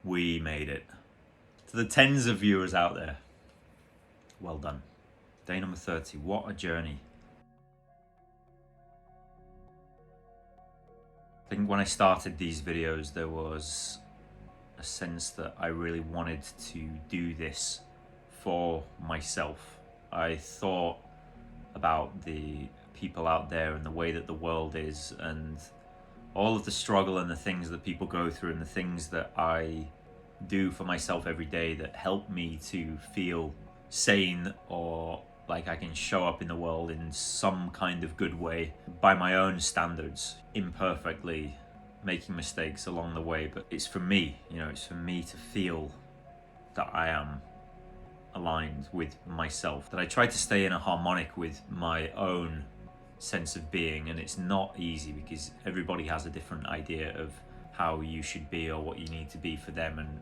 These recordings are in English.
We made it. To the tens of viewers out there, well done. Day number 30, what a journey. I think when I started these videos, there was a sense that I really wanted to do this for myself. I thought about the people out there and the way that the world is and all of the struggle and the things that people go through and the things that I do for myself every day that help me to feel sane or like I can show up in the world in some kind of good way by my own standards, imperfectly, making mistakes along the way. But it's for me, it's for me to feel that I am aligned with myself, that I try to stay in a harmonic with my own sense of being. And it's not easy because everybody has a different idea of how you should be or what you need to be for them. And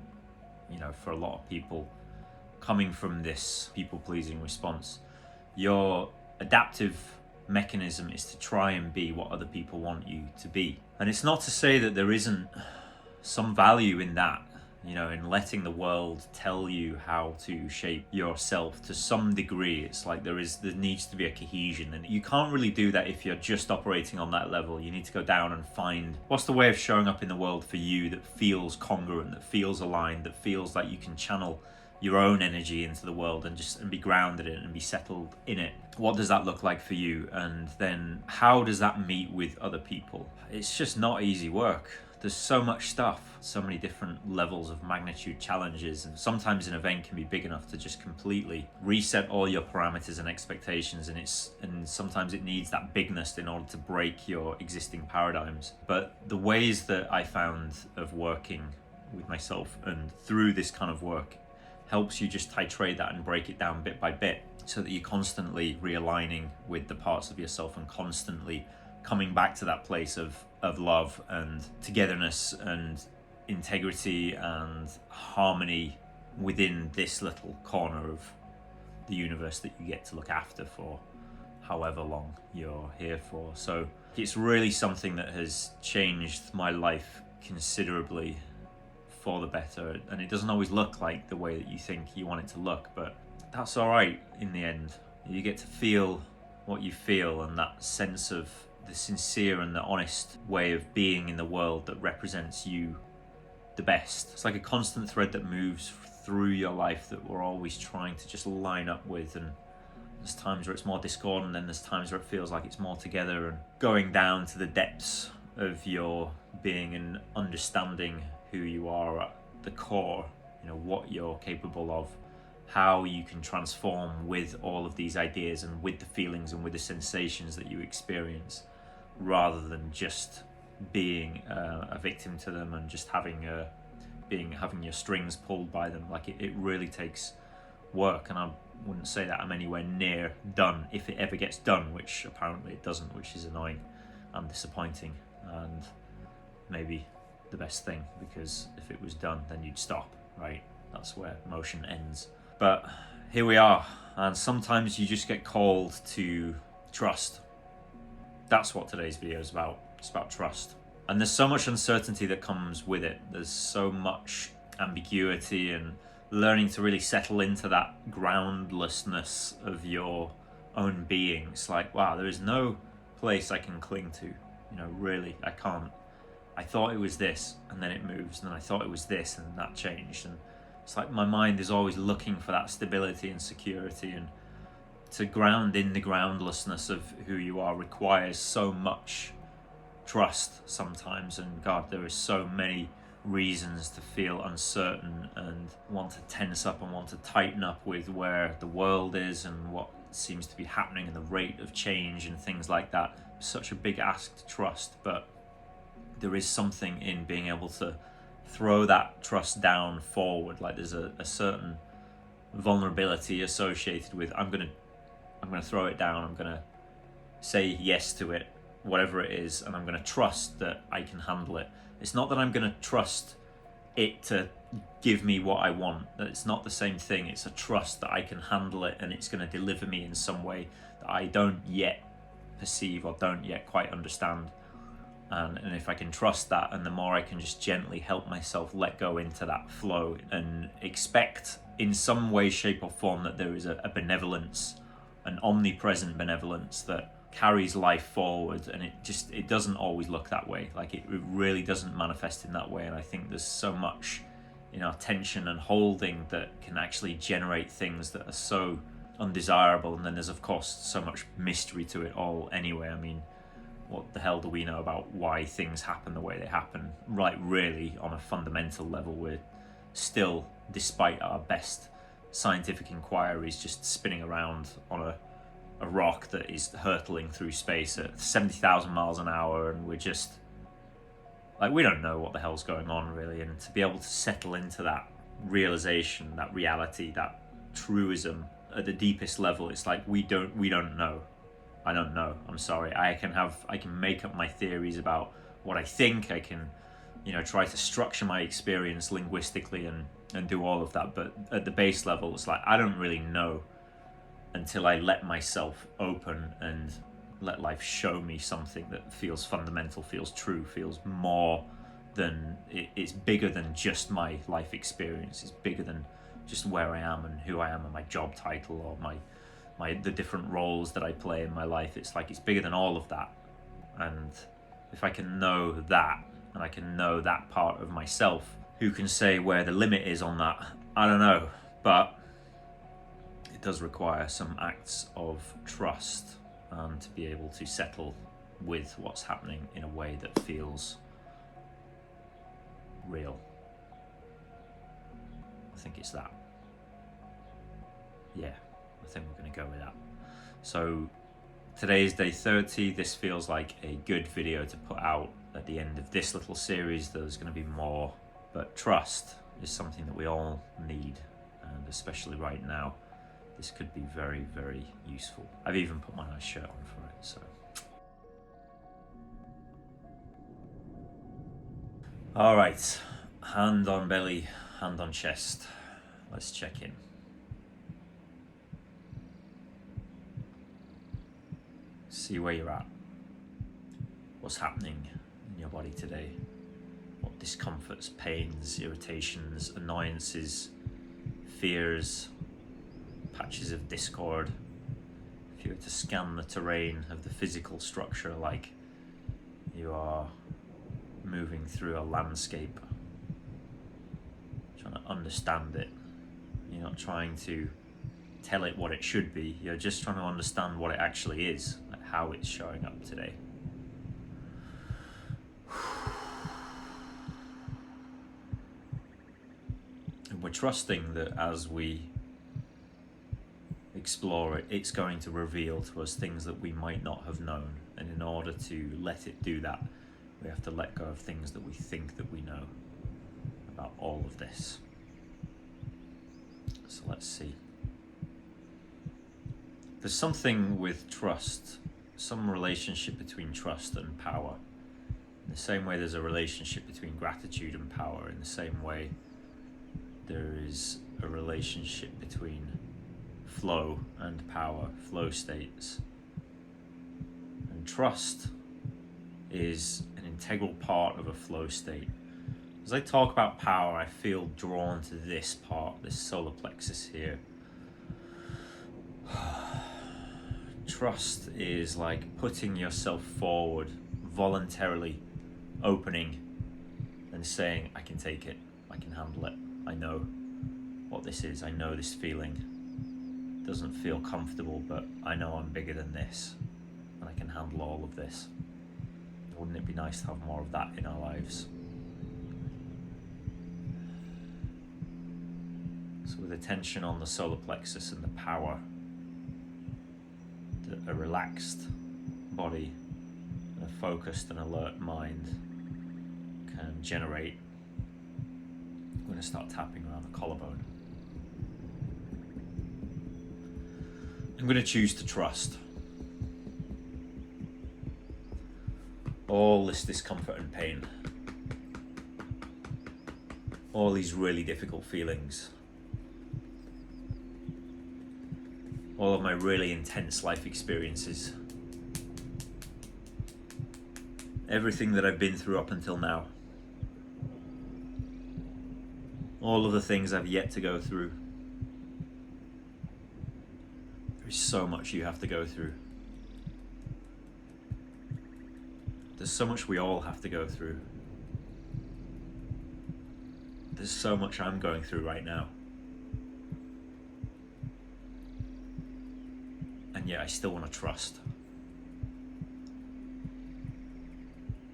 for a lot of people, coming from this people-pleasing response, your adaptive mechanism is to try and be what other people want you to be. And it's not to say that there isn't some value in that, in letting the world tell you how to shape yourself to some degree. It's like there needs to be a cohesion, and you can't really do that if you're just operating on that level. You need to go down and find what's the way of showing up in the world for you that feels congruent, that feels aligned, that feels like you can channel your own energy into the world and be grounded in it and be settled in it. What does that look like for you? And then how does that meet with other people? It's just not easy work. There's so much stuff, so many different levels of magnitude challenges, and sometimes an event can be big enough to just completely reset all your parameters and expectations, and sometimes it needs that bigness in order to break your existing paradigms. But the ways that I found of working with myself and through this kind of work helps you just titrate that and break it down bit by bit, so that you're constantly realigning with the parts of yourself and constantly coming back to that place of love and togetherness and integrity and harmony within this little corner of the universe that you get to look after for however long you're here for. So it's really something that has changed my life considerably for the better, and it doesn't always look like the way that you think you want it to look, but that's all right in the end. You get to feel what you feel, and that sense of the sincere and the honest way of being in the world that represents you the best. It's like a constant thread that moves through your life that we're always trying to just line up with, and there's times where it's more discordant, and then there's times where it feels like it's more together, and going down to the depths of your being and understanding who you are at the core, what you're capable of, how you can transform with all of these ideas and with the feelings and with the sensations that you experience, rather than just being a victim to them and just having your strings pulled by them. Like it really takes work, and I wouldn't say that I'm anywhere near done, if it ever gets done, which apparently it doesn't, which is annoying and disappointing, and maybe the best thing, because if it was done then you'd stop, right? That's where motion ends. But here we are, and sometimes you just get called to trust. That's what today's video is about. It's about trust. And there's so much uncertainty that comes with it. There's so much ambiguity, and learning to really settle into that groundlessness of your own being. It's like, wow, there is no place I can cling to. Really, I can't. I thought it was this, and then it moves, and then I thought it was this, and that changed. And it's like my mind is always looking for that stability and security, and to ground in the groundlessness of who you are requires so much trust sometimes. And God, there are so many reasons to feel uncertain and want to tense up and want to tighten up with where the world is and what seems to be happening and the rate of change and things like that. Such a big ask to trust, but there is something in being able to throw that trust down forward. Like there's a certain vulnerability associated with I'm gonna throw it down, I'm gonna say yes to it, whatever it is, and I'm gonna trust that I can handle it. It's not that I'm gonna trust it to give me what I want. It's not the same thing. It's a trust that I can handle it and it's gonna deliver me in some way that I don't yet perceive or don't yet quite understand. And if I can trust that, and the more I can just gently help myself let go into that flow and expect in some way, shape or form that there is a benevolence, an omnipresent benevolence that carries life forward. And it doesn't always look that way. Like it really doesn't manifest in that way. And I think there's so much in our tension and holding that can actually generate things that are so undesirable. And then there's of course so much mystery to it all anyway. I mean, what the hell do we know about why things happen the way they happen? Right, really, on a fundamental level, we're still, despite our best scientific inquiries, just spinning around on a rock that is hurtling through space at 70,000 miles an hour, and we're just like, we don't know what the hell's going on really. And to be able to settle into that realization, that reality, that truism at the deepest level, it's like we don't know. I don't know. I'm sorry. I can make up my theories about what I think. I can, try to structure my experience linguistically and do all of that. But at the base level, it's like I don't really know until I let myself open and let life show me something that feels fundamental, feels true, feels more than it's bigger than just my life experience. It's bigger than just where I am and who I am and my job title or the different roles that I play in my life. It's like it's bigger than all of that. And if I can know that, and I can know that part of myself, who can say where the limit is on that? I don't know. But it does require some acts of trust and to be able to settle with what's happening in a way that feels real. I think it's that. Yeah. I think we're going to go with that. So today is day 30. This feels like a good video to put out at the end of this little series. There's going to be more, but trust is something that we all need, and especially right now, this could be very, very useful. I've even put my nice shirt on for it. So, all right, hand on belly, hand on chest. Let's check in. See where you're at. What's happening in your body today? What discomforts, pains, irritations, annoyances, fears, patches of discord. If you were to scan the terrain of the physical structure like you are moving through a landscape, trying to understand it. You're not trying to tell it what it should be. You're just trying to understand what it actually is, like how it's showing up today. And we're trusting that as we explore it, it's going to reveal to us things that we might not have known. And in order to let it do that, we have to let go of things that we think that we know about all of this. So let's see. There's something with trust, some relationship between trust and power. In the same way there's a relationship between gratitude and power, in the same way there is a relationship between flow and power, flow states. And trust is an integral part of a flow state. As I talk about power, I feel drawn to this part, this solar plexus here. Trust is like putting yourself forward, voluntarily opening and saying, I can take it, I can handle it, I know what this is, I know this feeling. It doesn't feel comfortable, but I know I'm bigger than this and I can handle all of this. Wouldn't it be nice to have more of that in our lives? So with attention on the solar plexus and the power, a relaxed body and a focused and alert mind can generate. I'm going to start tapping around the collarbone. I'm going to choose to trust. All this discomfort and pain, all these really difficult feelings, all of my really intense life experiences, everything that I've been through up until now, all of the things I've yet to go through. There's so much you have to go through. There's so much we all have to go through. There's so much I'm going through right now. And yet I still want to trust.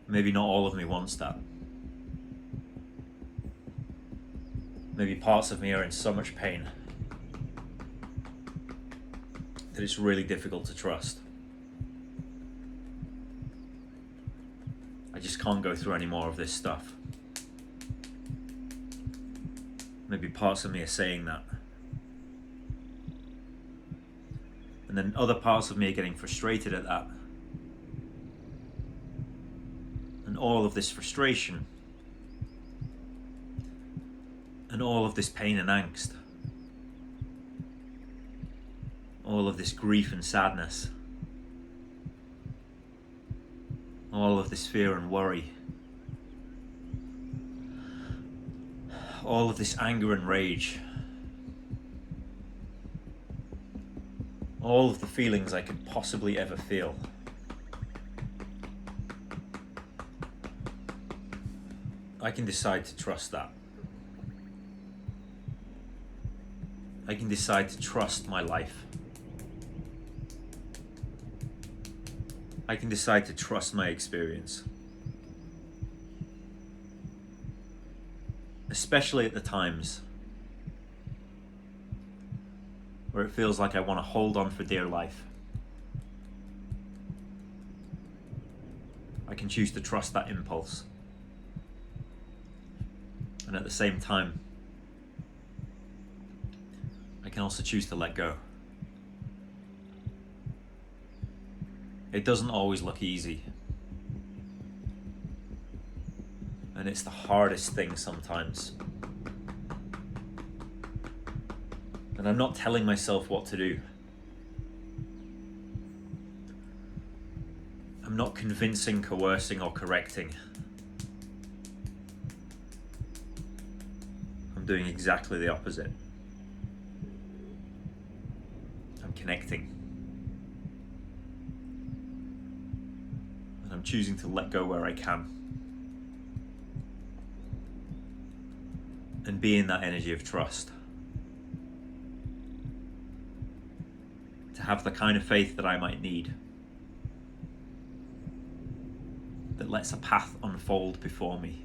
Maybe not all of me wants that. Maybe parts of me are in so much pain that it's really difficult to trust. I just can't go through any more of this stuff. Maybe parts of me are saying that. And then other parts of me are getting frustrated at that. And all of this frustration and all of this pain and angst, all of this grief and sadness, all of this fear and worry, all of this anger and rage, all of the feelings I could possibly ever feel. I can decide to trust that. I can decide to trust my life. I can decide to trust my experience. Especially at the times where it feels like I want to hold on for dear life. I can choose to trust that impulse. And at the same time, I can also choose to let go. It doesn't always look easy. And it's the hardest thing sometimes. And I'm not telling myself what to do. I'm not convincing, coercing, or correcting. I'm doing exactly the opposite. I'm connecting. And I'm choosing to let go where I can. And be in that energy of trust. To have the kind of faith that I might need. That lets a path unfold before me.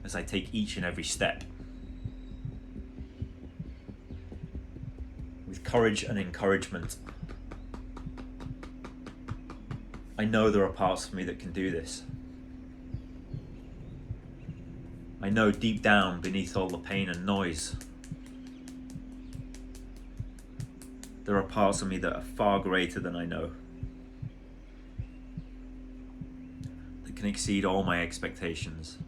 As I take each and every step. With courage and encouragement. I know there are parts of me that can do this. I know deep down beneath all the pain and noise, there are parts of me that are far greater than I know. That can exceed all my expectations.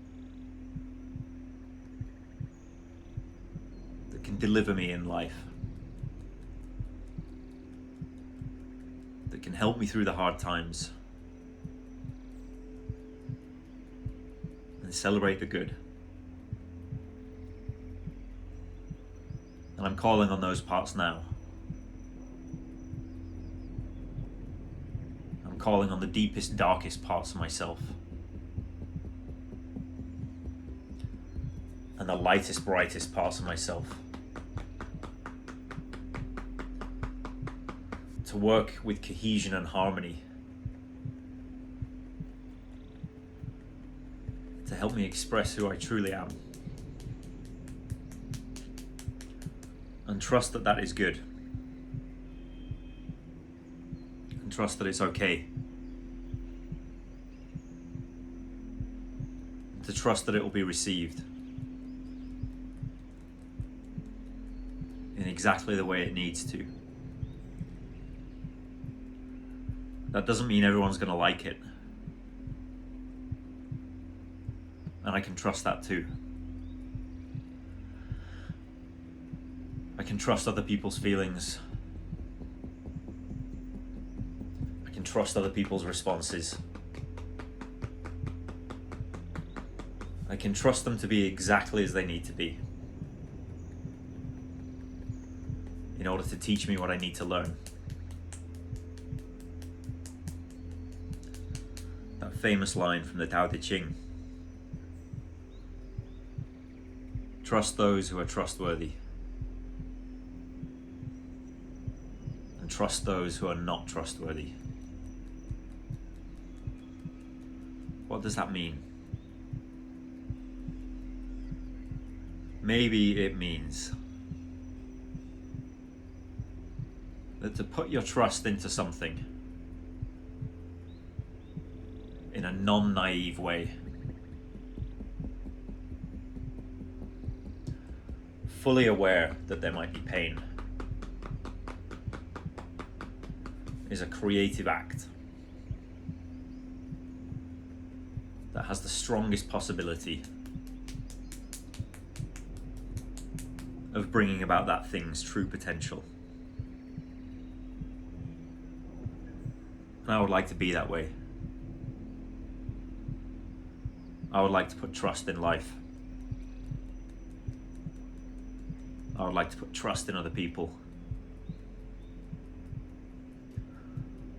That can deliver me in life. That can help me through the hard times. And celebrate the good. And I'm calling on those parts now. I'm calling on the deepest, darkest parts of myself. And the lightest, brightest parts of myself. To work with cohesion and harmony. To help me express who I truly am. And trust that that is good. And trust that it's okay. And to trust that it will be received in exactly the way it needs to. That doesn't mean everyone's going to like it. And I can trust that too. I can trust other people's feelings. I can trust other people's responses. I can trust them to be exactly as they need to be in order to teach me what I need to learn. That famous line from the Tao Te Ching. Trust those who are trustworthy, and trust those who are not trustworthy. What does that mean? Maybe it means that to put your trust into something in a non-naive way, fully aware that there might be pain, is a creative act that has the strongest possibility of bringing about that thing's true potential. And I would like to be that way. I would like to put trust in life. I would like to put trust in other people.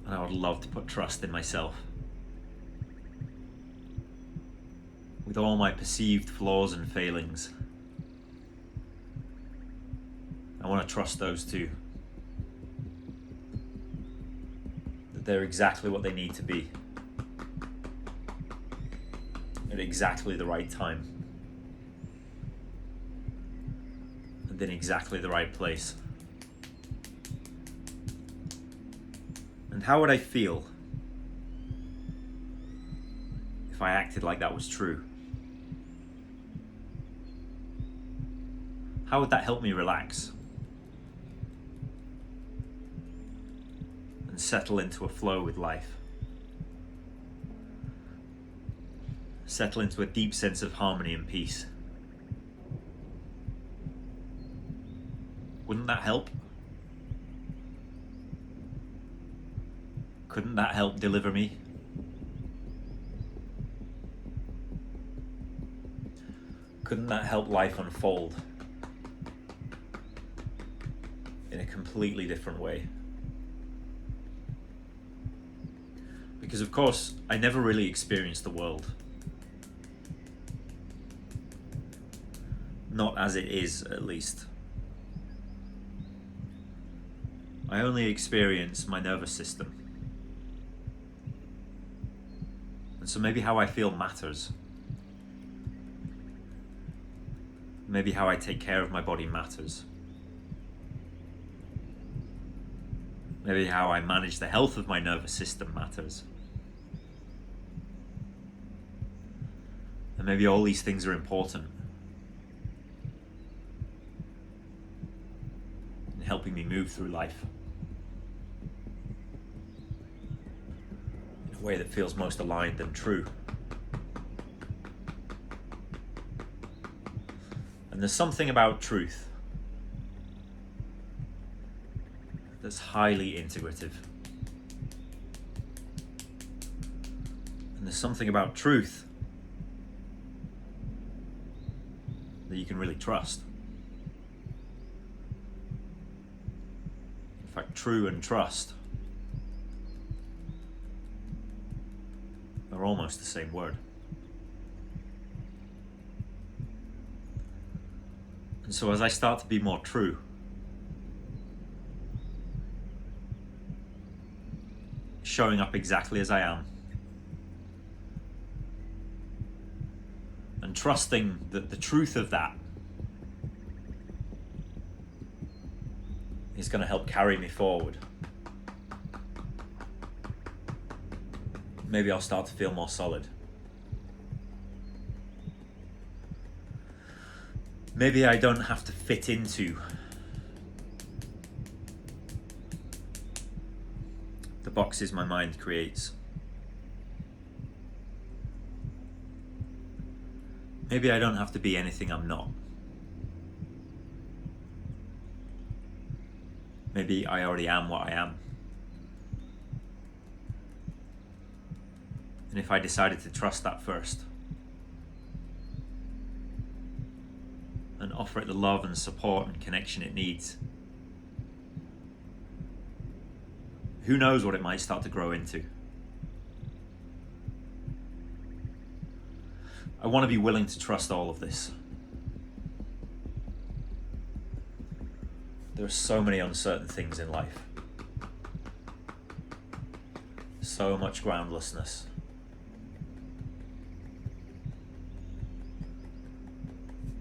And I would love to put trust in myself. With all my perceived flaws and failings, I want to trust those too. That they're exactly what they need to be. At exactly the right time. And in exactly the right place. And how would I feel if I acted like that was true? How would that help me relax? And settle into a flow with life? Settle into a deep sense of harmony and peace? Wouldn't that help? Couldn't that help deliver me? Couldn't that help life unfold in a completely different way? Because of course, I never really experienced the world. Not as it is, at least. I only experience my nervous system. And so maybe how I feel matters. Maybe how I take care of my body matters. Maybe how I manage the health of my nervous system matters. And maybe all these things are important in helping me move through life in a way that feels most aligned and true. And there's something about truth that's highly integrative. And there's something about truth that you can really trust. In fact, true and trust are almost the same word. And so as I start to be more true, showing up exactly as I am, and trusting that the truth of that is going to help carry me forward, maybe I'll start to feel more solid. Maybe I don't have to fit into the boxes my mind creates. Maybe I don't have to be anything I'm not. Maybe I already am what I am. And if I decided to trust that first and offer it the love and support and connection it needs, who knows what it might start to grow into. I want to be willing to trust all of this. There are so many uncertain things in life. So much groundlessness.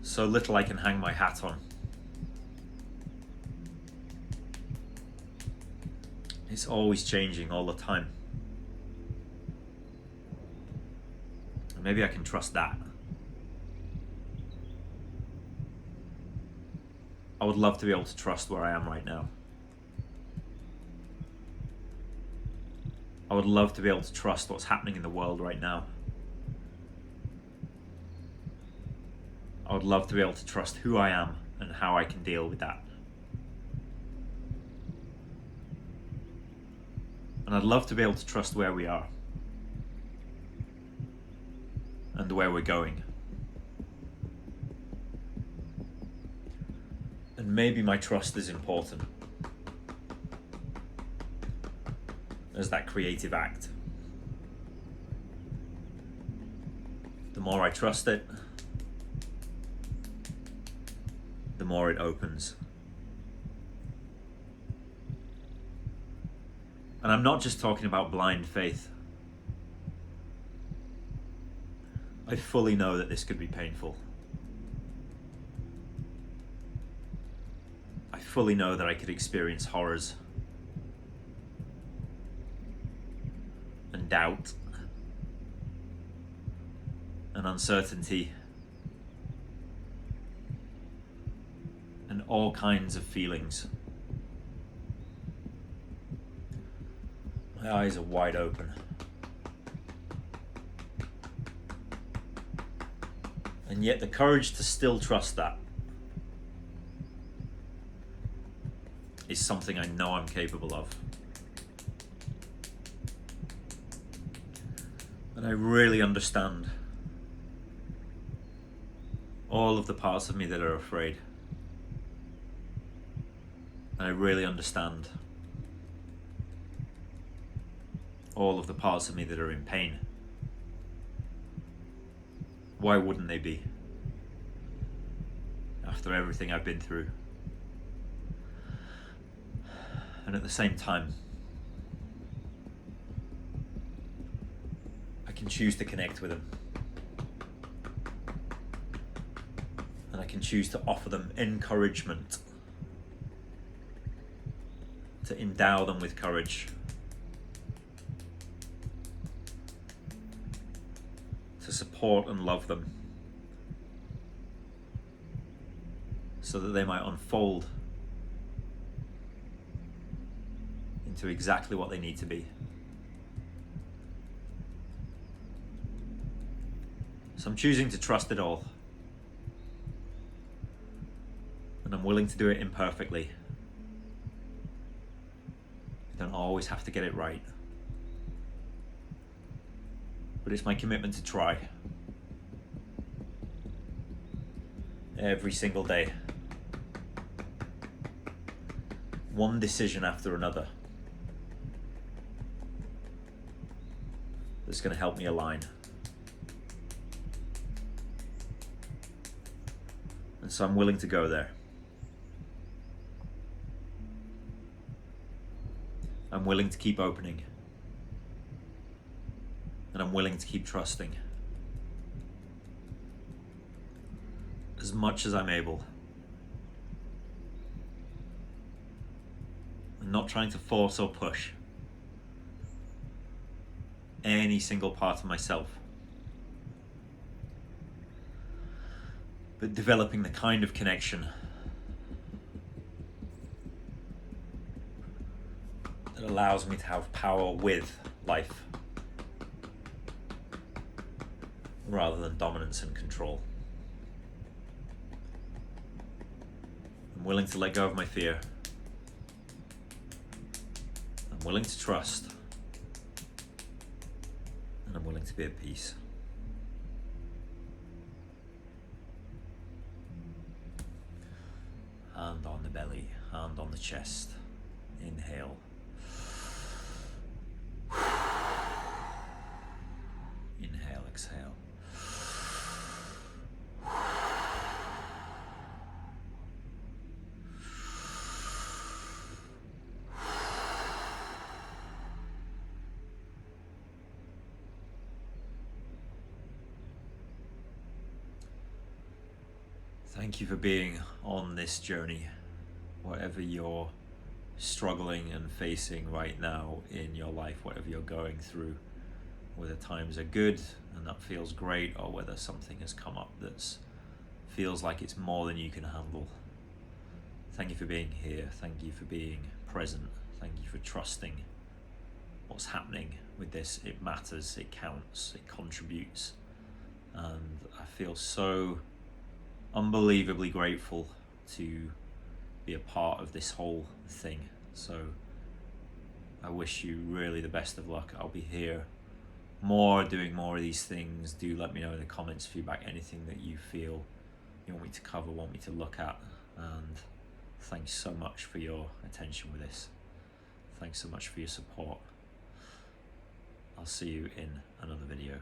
So little I can hang my hat on. It's always changing all the time. And maybe I can trust that. I would love to be able to trust where I am right now. I would love to be able to trust what's happening in the world right now. I would love to be able to trust who I am and how I can deal with that. And I'd love to be able to trust where we are and where we're going. And maybe my trust is important as that creative act. The more I trust it, the more it opens. And I'm not just talking about blind faith. I fully know that this could be painful. I fully know that I could experience horrors and doubt and uncertainty and all kinds of feelings. My eyes are wide open. And yet the courage to still trust that is something I know I'm capable of. And I really understand all of the parts of me that are afraid. And I really understand all of the parts of me that are in pain. Why wouldn't they be? After everything I've been through. And at the same time, I can choose to connect with them. And I can choose to offer them encouragement. To endow them with courage. To support and love them. So that they might unfold into exactly what they need to be. So I'm choosing to trust it all. And I'm willing to do it imperfectly. I don't always have to get it right. But it's my commitment to try. Every single day. One decision after another. That's going to help me align. And so I'm willing to go there. I'm willing to keep opening. And I'm willing to keep trusting. As much as I'm able. I'm not trying to force or push any single part of myself. But developing the kind of connection that allows me to have power with life rather than dominance and control. I'm willing to let go of my fear. I'm willing to trust. and I'm willing to be at peace. Hand on the belly, hand on the chest. Inhale. Inhale, exhale. Thank you for being on this journey, whatever you're struggling and facing right now in your life, whatever you're going through, whether times are good and that feels great, or whether something has come up that feels like it's more than you can handle. Thank you for being here. Thank you for being present. Thank you for trusting what's happening with this. It matters, it counts, it contributes. And I feel so unbelievably grateful to be a part of this whole thing. So I wish you really the best of luck. I'll be here doing more of these things. Do let me know in the comments, feedback, anything that you feel you want me to cover, want me to look at. And thanks so much for your attention with this. Thanks so much for your support. I'll see you in another video.